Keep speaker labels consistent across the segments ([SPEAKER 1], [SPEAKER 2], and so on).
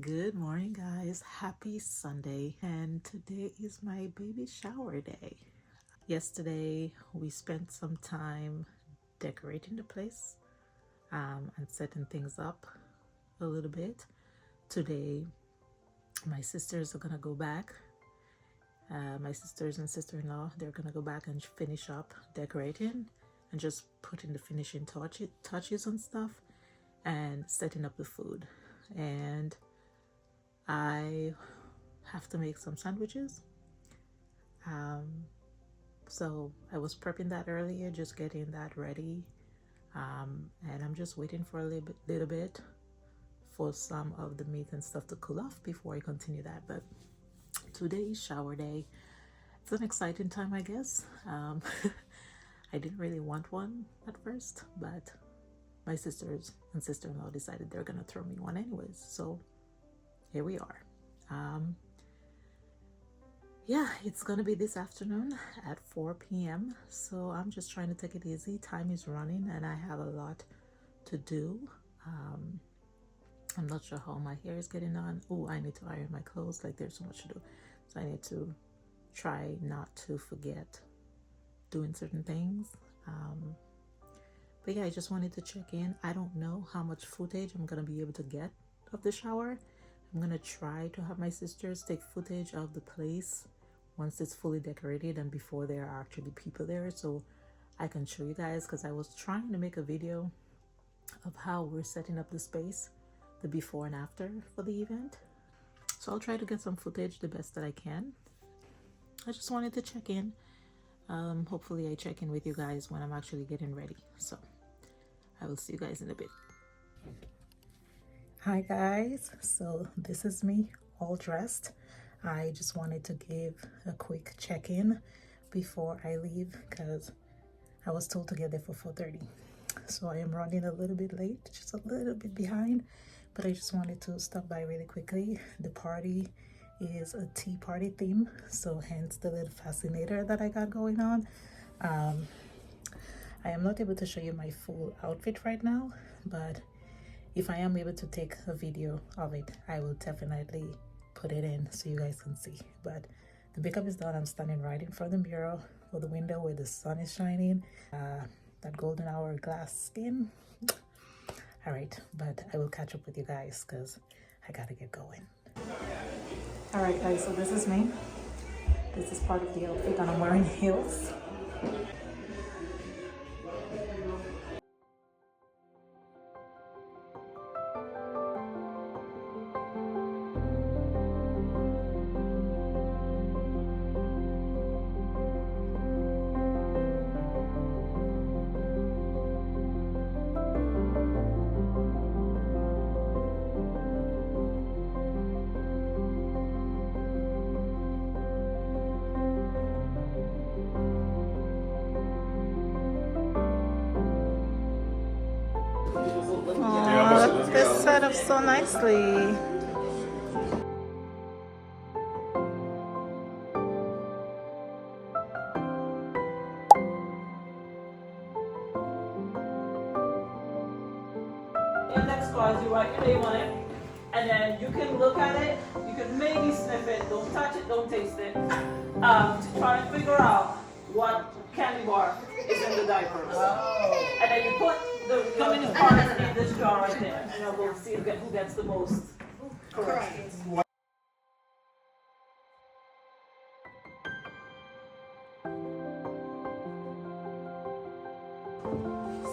[SPEAKER 1] Good morning, guys. Happy Sunday, and today is my baby shower day. Yesterday, we spent some time decorating the place and setting things up a little bit. Today, my sisters are gonna go back. My sisters and sister-in-law, they're gonna go back and finish up decorating and just putting the finishing touches on stuff and setting up the food. And I have to make some sandwiches. So I was prepping that earlier, just getting that ready. And I'm just waiting for a little bit for some of the meat and stuff to cool off before I continue that. But today is shower day. It's an exciting time, I guess. I didn't really want one at first, but my sisters and sister-in-law decided they're gonna throw me one anyways. So here we are. Yeah, it's gonna be this afternoon at 4 p.m. So I'm just trying to take it easy. Time is running and I have a lot to do. I'm not sure how my hair is getting on. Oh, I need to iron my clothes. Like, there's so much to do. So I need to try not to forget doing certain things. But yeah, I just wanted to check in. I don't know how much footage I'm gonna be able to get of the shower. I'm gonna try to have my sisters take footage of the place once it's fully decorated and before there are actually people there, so I can show you guys, because I was trying to make a video of how we're setting up the space, the before and after for the event. So I'll try to get some footage the best that I can. I just wanted to check in. Hopefully I check in with you guys when I'm actually getting ready. So I will see you guys in a bit. Hi guys, so this is me all dressed. I just wanted to give a quick check-in before I leave because I was told to get there for 4:30. So I am running a little bit late, just a little bit behind, but I just wanted to stop by really quickly. The party is a tea party theme, so hence the little fascinator that I got going on. I am not able to show you my full outfit right now, but if I am able to take a video of it, I will definitely put it in so you guys can see. But the makeup is done. I'm standing right in front of the mirror or the window where the sun is shining. That golden hour glass skin. All right, but I will catch up with you guys because I gotta get going. All right, guys, so this is me. This is part of the outfit and I'm wearing heels. Oh, this set up so nicely.
[SPEAKER 2] Index cards, you write your name on it, and then you can look at it, you can maybe sniff it, don't touch it, don't taste it, to try and figure out what candy bar is in the diapers. Oh. And then you put the cards in this jar right there, and we'll see who gets the most correct.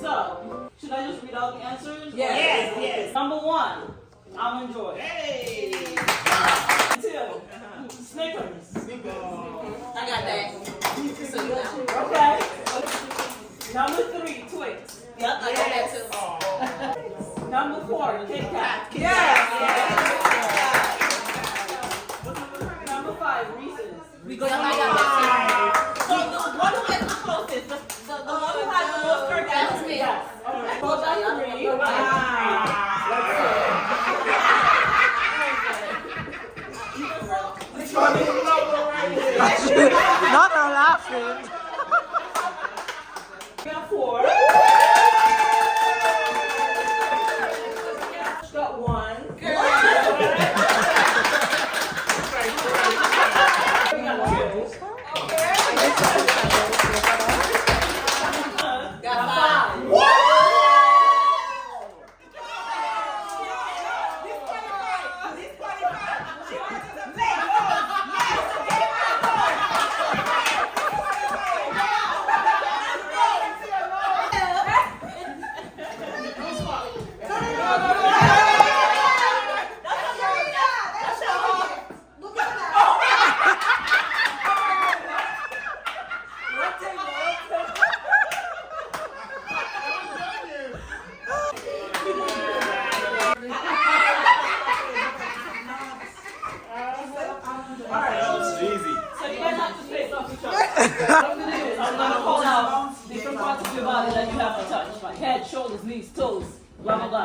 [SPEAKER 2] So, should I just read out the answers?
[SPEAKER 3] Yes, yes.
[SPEAKER 2] Number 1, almond joy.
[SPEAKER 3] Hey!
[SPEAKER 2] 2, Snickers.
[SPEAKER 3] I got that. So you know.
[SPEAKER 2] Okay. Number 3, Twix.
[SPEAKER 3] Yep, I got that too.
[SPEAKER 2] Number 4, Kit Kat.
[SPEAKER 3] Yes!
[SPEAKER 2] Number 5, Reese's.
[SPEAKER 3] We go to my
[SPEAKER 2] So the one who gets the closest, the one who has the most correct answers. Yes. Okay. So that's 3.
[SPEAKER 1] Not her laughing.
[SPEAKER 2] We got 4. Got 1. Good.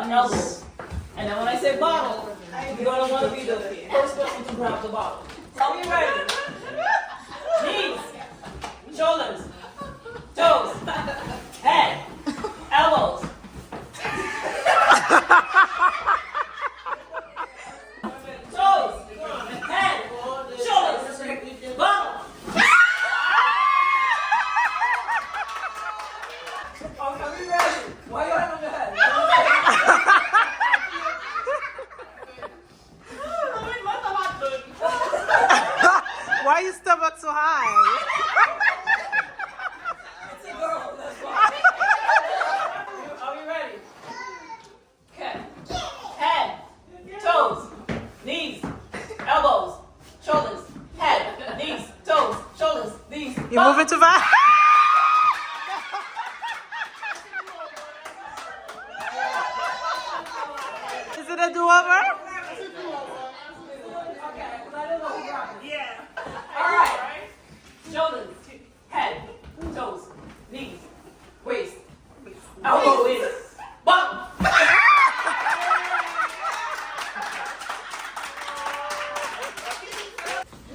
[SPEAKER 2] elbows. And then when I say bottle, you're gonna want to be the first person to grab the bottle. Are we ready? Knees, shoulders, toes, head, elbows. Toes, head, shoulders, bottle. Are we ready? Why you have on your head?
[SPEAKER 1] Why your stomach so high?
[SPEAKER 2] It's a girl, that's why. Are we ready? Okay. Head, toes, knees, elbows, shoulders, head, knees, toes, shoulders, knees.
[SPEAKER 1] You're moving too fast. Is it a do-over?
[SPEAKER 2] Alright. Shoulders, head, toes, knees, waist, elbow in, bottom.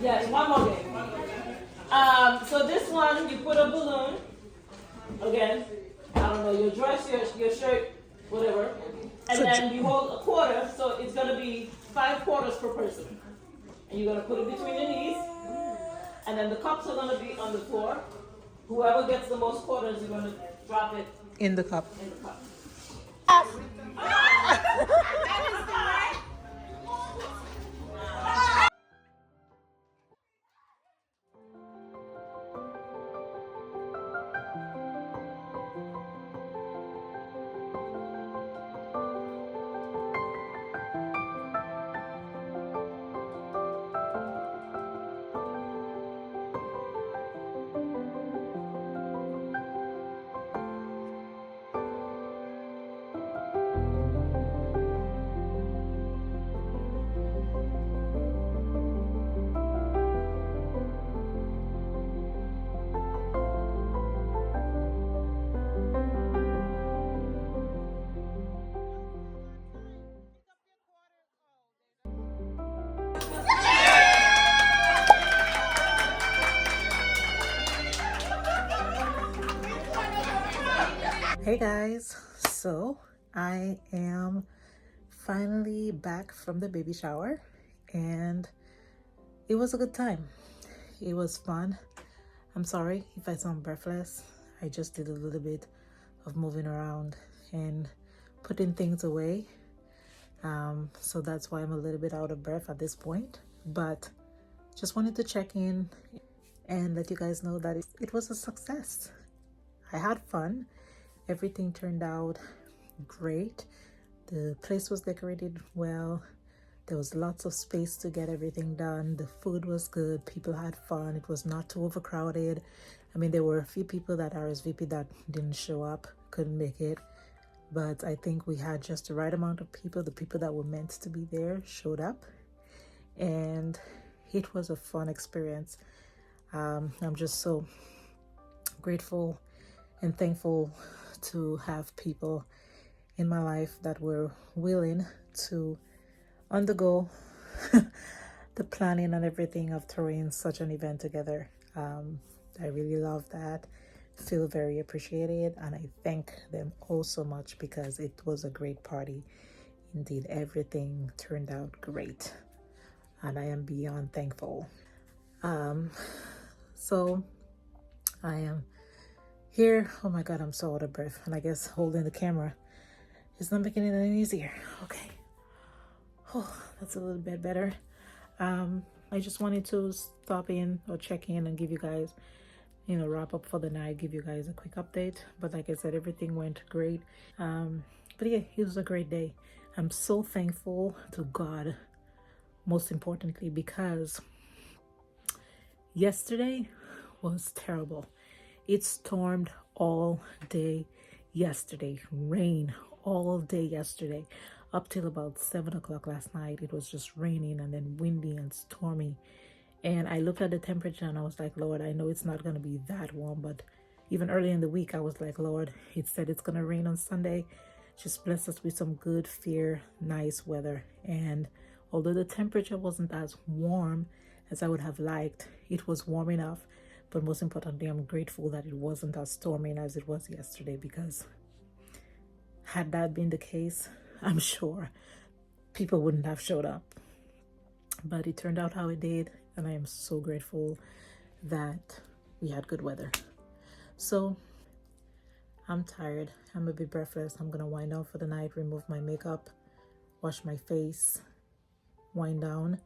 [SPEAKER 2] Yes, one more game. So this one, you put a balloon, again, I don't know, your dress, your shirt, whatever, and then you hold a quarter, so it's gonna be 5 quarters per person. And you're gonna put it between your knees, and then the cups are gonna be on the floor. Whoever gets the most quarters, you're gonna drop it
[SPEAKER 1] In the cup.
[SPEAKER 2] in the cup.
[SPEAKER 1] Hey guys, so I am finally back from the baby shower and it was a good time. It was fun. I'm sorry if I sound breathless. I just did a little bit of moving around and putting things away. So that's why I'm a little bit out of breath at this point, but just wanted to check in and let you guys know that it was a success. I had fun. Everything turned out great. The place was decorated well. There was lots of space to get everything done. The food was good. People had fun. It was not too overcrowded. I mean, there were a few people that RSVP that didn't show up, couldn't make it. But I think we had just the right amount of people. The people that were meant to be there showed up. And it was a fun experience. I'm just so grateful and thankful to have people in my life that were willing to undergo the planning and everything of throwing such an event together. I really love that. Feel very appreciated, and I thank them all so much because it was a great party. Indeed, everything turned out great, and I am beyond thankful. So I am here. Oh my god, I'm so out of breath, and I guess holding the camera is not making it any easier. Okay. Oh, that's a little bit better. I just wanted to stop in or check in and give you guys, wrap up for the night, give you guys a quick update. But like I said, everything went great. But yeah, it was a great day. I'm so thankful to God, most importantly, because yesterday was terrible. It stormed all day yesterday, rain all day yesterday, up till about 7 o'clock last night. It was just raining and then windy and stormy. And I looked at the temperature and I was like, Lord, I know it's not going to be that warm, but even early in the week, I was like, Lord, it said it's going to rain on Sunday. just blessed us with some good, fair, nice weather. And although the temperature wasn't as warm as I would have liked, it was warm enough. But most importantly, I'm grateful that it wasn't as storming as it was yesterday, because had that been the case, I'm sure people wouldn't have showed up. But it turned out how it did, and I am so grateful that we had good weather. So I'm tired. I'm a bit breathless. I'm gonna wind down for the night, remove my makeup, wash my face, wind down.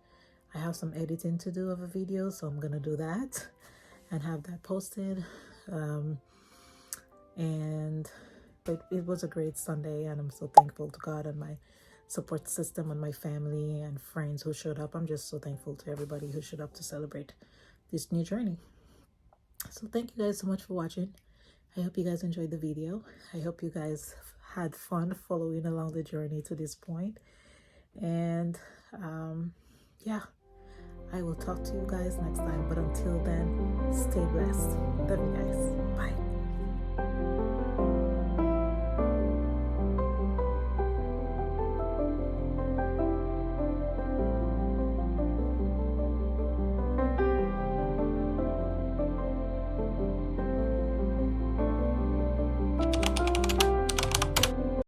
[SPEAKER 1] I have some editing to do of a video, so I'm gonna do that and have that posted. But it was a great Sunday, and I'm so thankful to God and my support system and my family and friends who showed up. I'm just so thankful to everybody who showed up to celebrate this new journey. So thank you guys so much for watching. I hope you guys enjoyed the video. I hope you guys had fun following along the journey to this point. And yeah, I will talk to you guys next time. But until then, stay blessed. Love you guys.